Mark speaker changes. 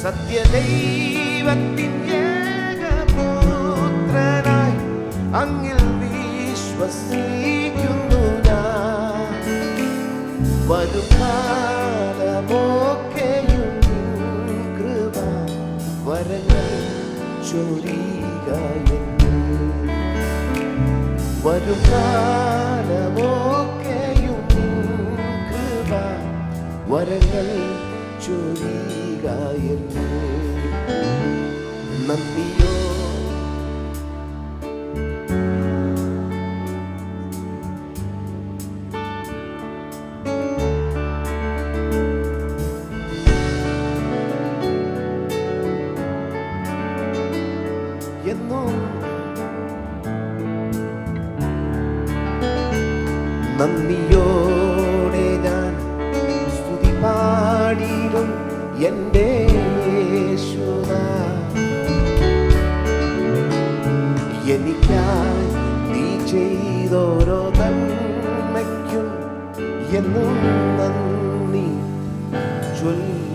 Speaker 1: സത്യദൈവത്തിൻ ഏകപുത്രനായി അങ്ങിൽ വിശ്വസിക്കുന്നു ഞാൻ. വരും കാലമൊക്കെയും കൃപ വരങ്ങൾ ചൊരിയുക എന്നിൽ. വരും കാലമൊക്കെയും കൃപ വരങ്ങൾ ചൊരിയുക എന്നിൽ. നന്ദിയോ എന്നും നന്ദിയോടെ ഞാൻ സ്തുതി പാടിടും എൻ്റെ യേശുനാഥ. എനിക്കായി നീ ചെയ്തോരോ നന്മയ്ക്കും എന്നും നന്ദി ചൊല്ലി